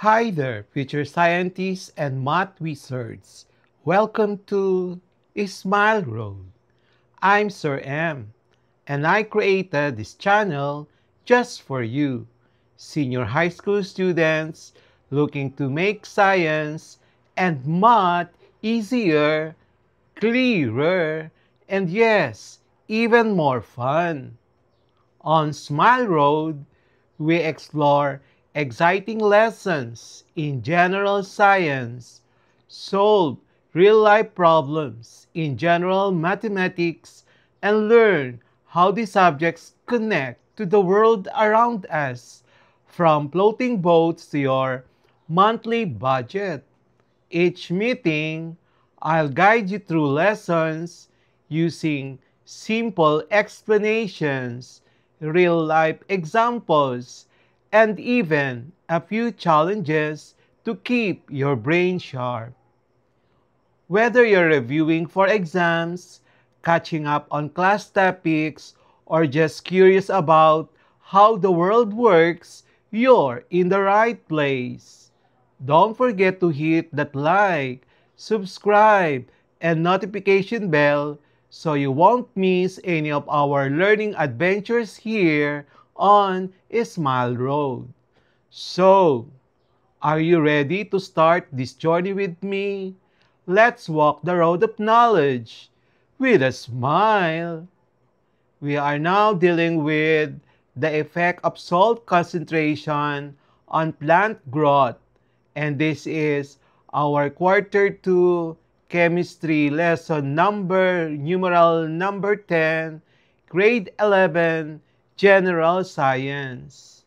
Hi there, future scientists and math wizards. Welcome to Smile Road. I'm Sir M, and I created this channel just for you, senior high school students looking to make science and math easier, clearer, and yes, even more fun. On Smile Road, we explore exciting lessons in general science, solve real life problems in general mathematics, and learn how these subjects connect to the world around us, from floating boats to your monthly budget. Each meeting, I'll guide you through lessons using simple explanations, real life examples, and even a few challenges to keep your brain sharp. Whether you're reviewing for exams, catching up on class topics, or just curious about how the world works, you're in the right place. Don't forget to hit that like, subscribe, and notification bell so you won't miss any of our learning adventures here on Smile Road. So, are you ready to start this journey with me? Let's walk the road of knowledge with a smile. We are now dealing with the effect of salt concentration on plant growth, and this is our quarter 2 chemistry lesson number numeral number 10, grade 11, general science.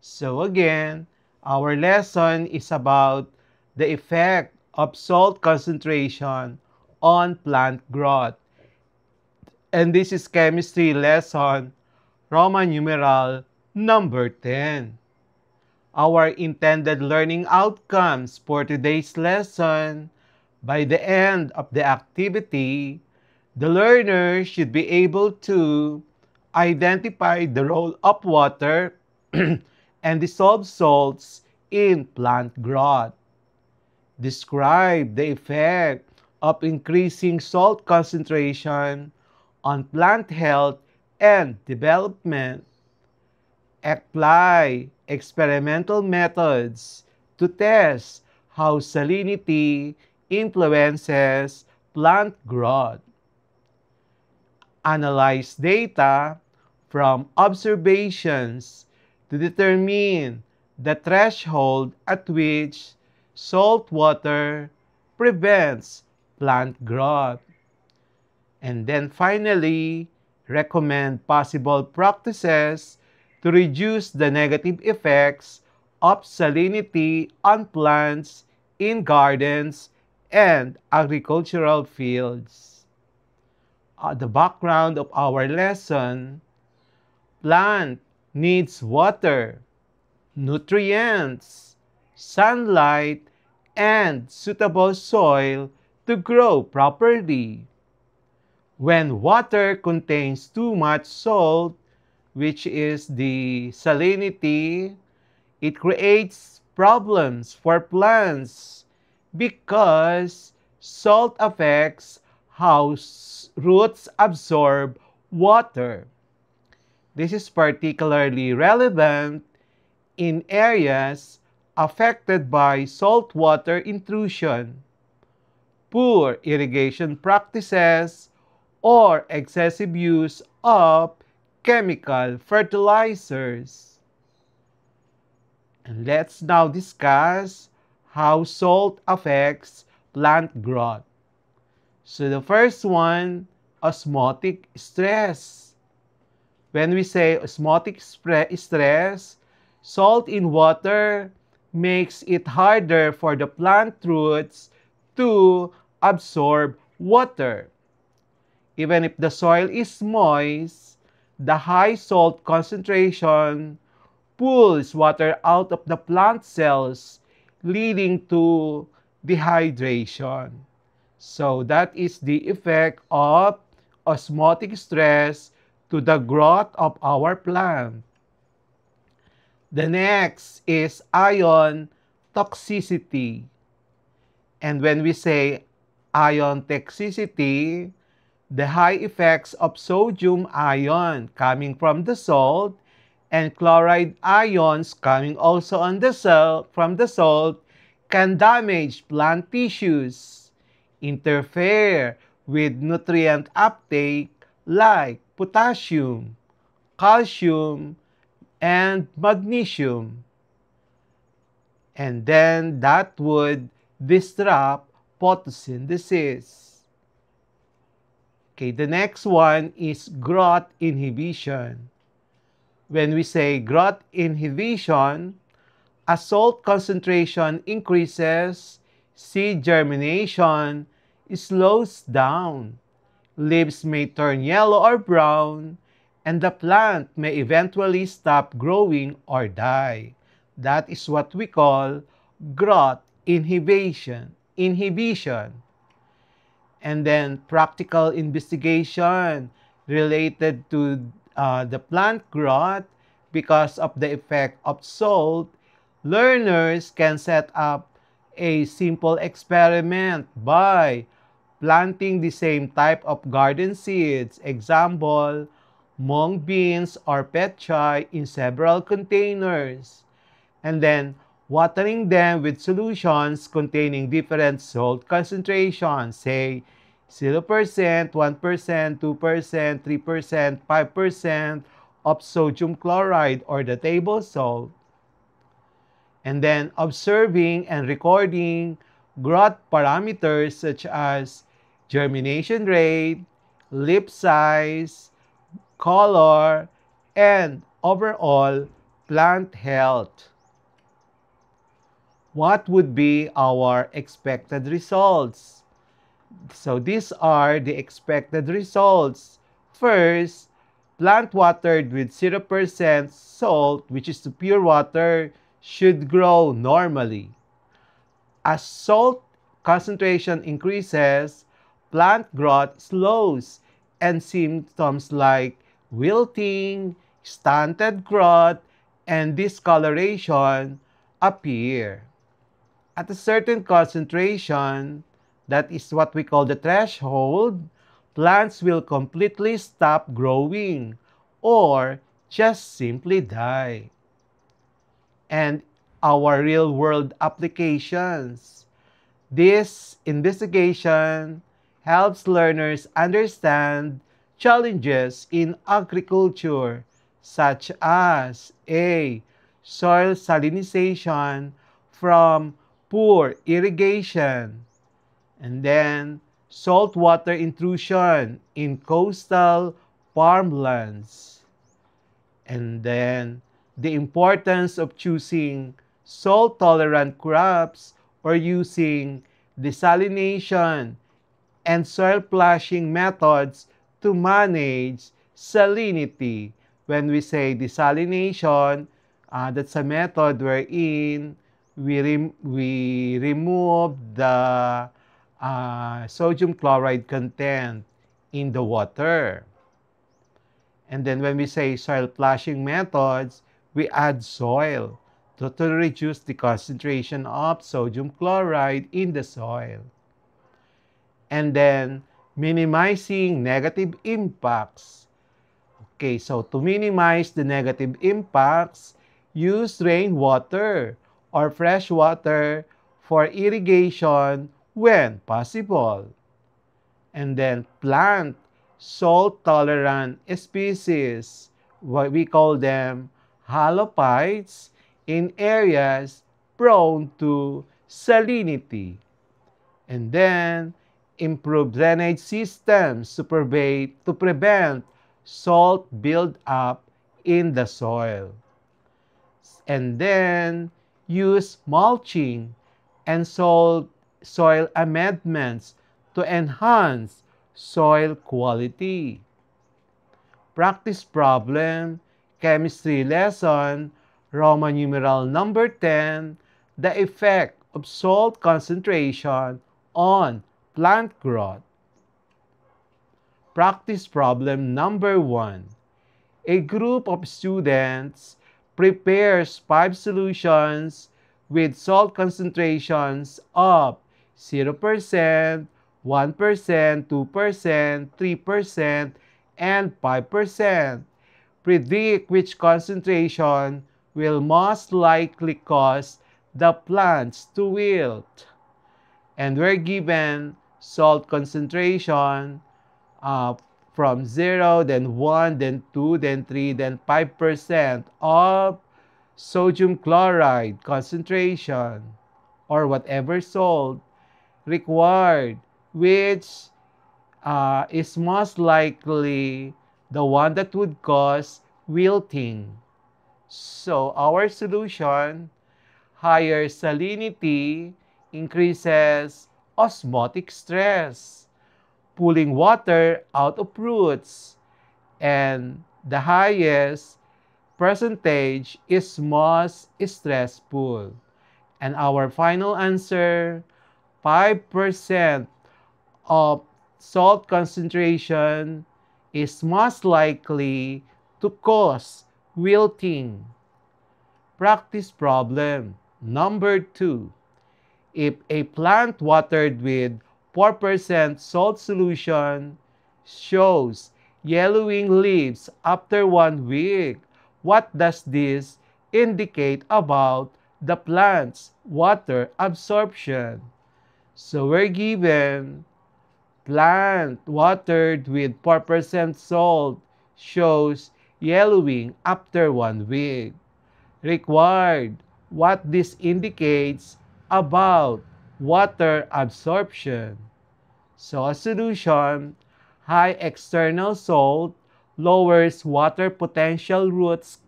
So again, our lesson is about the effect of salt concentration on plant growth. And this is chemistry lesson Roman numeral number 10. Our intended learning outcomes for today's lesson: by the end of the activity, the learner should be able to identify the role of water and dissolved salts in plant growth, describe the effect of increasing salt concentration on plant health and development, apply experimental methods to test how salinity influences plant growth, analyze data from observations to determine the threshold at which salt water prevents plant growth, and then finally, recommend possible practices to reduce the negative effects of salinity on plants in gardens and agricultural fields. The background of our lesson: plant needs water, nutrients, sunlight, and suitable soil to grow properly. When water contains too much salt, which is the salinity, it creates problems for plants because salt affects how roots absorb water. This is particularly relevant in areas affected by saltwater intrusion, poor irrigation practices, or excessive use of chemical fertilizers. And let's now discuss how salt affects plant growth. So the first one, osmotic stress. When we say osmotic stress, salt in water makes it harder for the plant roots to absorb water. Even if the soil is moist, the high salt concentration pulls water out of the plant cells, leading to dehydration. So that is the effect of osmotic stress to the growth of our plant. The next is ion toxicity. And when we say ion toxicity, the high effects of sodium ion coming from the salt and chloride ions coming also from the salt can damage plant tissues, interfere with nutrient uptake like potassium, calcium, and magnesium. And then that would disrupt photosynthesis. Okay, the next one is growth inhibition. When we say growth inhibition, as salt concentration increases, seed germination slows down. Leaves may turn yellow or brown, and the plant may eventually stop growing or die. That is what we call growth inhibition. And then practical investigation related to the plant growth because of the effect of salt. Learners can set up a simple experiment by planting the same type of garden seeds, example, mung beans or petchay in several containers, and then watering them with solutions containing different salt concentrations, say 0%, 1%, 2%, 3%, 5% of sodium chloride or the table salt. And then observing and recording growth parameters such as germination rate, leaf size, color, and overall plant health. What would be our expected results? So these are the expected results. First, plant watered with 0% salt, which is the pure water, should grow normally. As salt concentration increases, plant growth slows and symptoms like wilting, stunted growth, and discoloration appear. At a certain concentration, that is what we call the threshold, plants will completely stop growing or just simply die. And our real-world applications. This investigation helps learners understand challenges in agriculture such as A. Soil salinization from poor irrigation, and then saltwater intrusion in coastal farmlands, and then the importance of choosing salt-tolerant crops or using desalination and soil flushing methods to manage salinity. When we say desalination, that's a method wherein we remove the sodium chloride content in the water. And then when we say soil flushing methods, we add soil to reduce the concentration of sodium chloride in the soil. And then minimizing negative impacts. Okay, so to minimize the negative impacts, use rainwater or fresh water for irrigation when possible. And then plant salt-tolerant species, what we call them halophytes, in areas prone to salinity. And then improve drainage systems to prevent salt buildup in the soil. And then use mulching and soil amendments to enhance soil quality. Practice problem, chemistry lesson, Roman numeral number 10, the effect of salt concentration on plant growth. Practice problem number 1. A group of students prepares 5 solutions with salt concentrations of 0%, 1%, 2%, 3%, and 5%. Predict which concentration will most likely cause the plants to wilt. And we're given salt concentration uh, from 0, then 1, then 2, then 3, then 5% of sodium chloride concentration or whatever salt required, which is most likely the one that would cause wilting. So our solution, higher salinity increases osmotic stress, pulling water out of roots, and the highest percentage is most stressful. And our final answer, 5% of salt concentration is most likely to cause wilting. Practice problem number 2. If a plant watered with 4% salt solution shows yellowing leaves after 1 week, what does this indicate about the plant's water absorption? So we're given plant watered with 4% salt shows yellowing after 1 week. Required what this indicates about water absorption. So a solution, high external salt lowers water potential, roots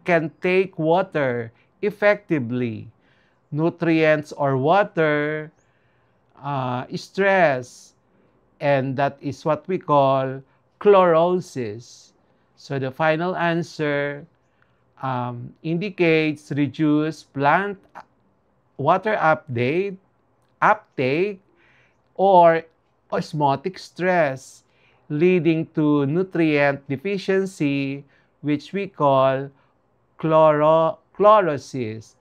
can take water effectively. Nutrients or water stress, and that is what we call chlorosis. So the final answer indicates reduced plant water uptake, or osmotic stress, leading to nutrient deficiency, which we call chlorosis.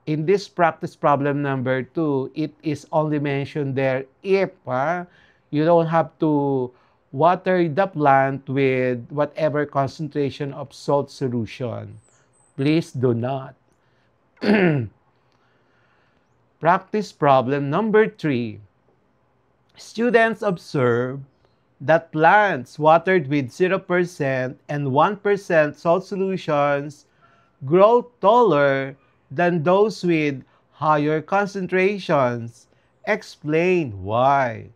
In this practice problem number 2, it is only mentioned there if you don't have to water the plant with whatever concentration of salt solution. Please do not. Practice problem number 3. Students observe that plants watered with 0% and 1% salt solutions grow taller than those with higher concentrations. Explain why.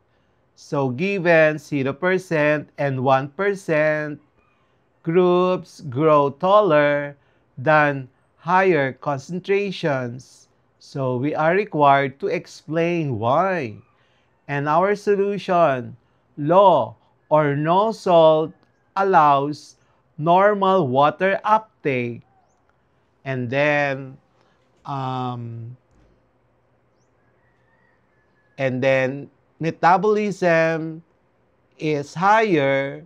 So given 0% and 1% groups grow taller than higher concentrations. So we are required to explain why. And our solution, low or no salt allows normal water uptake. And then metabolism is higher,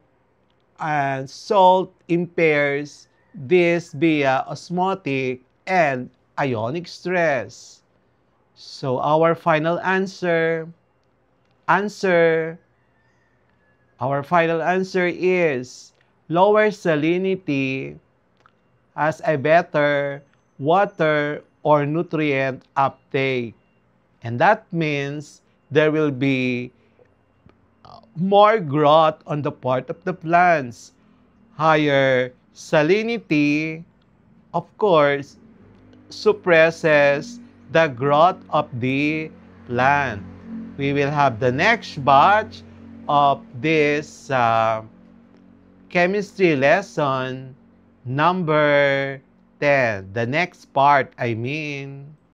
and salt impairs this via osmotic and ionic stress. So our final answer is lower salinity has a better water or nutrient uptake. And that means there will be more growth on the part of the plants. Higher salinity, of course, suppresses the growth of the plant. We will have the next batch of this chemistry lesson number 10. The next part, I mean.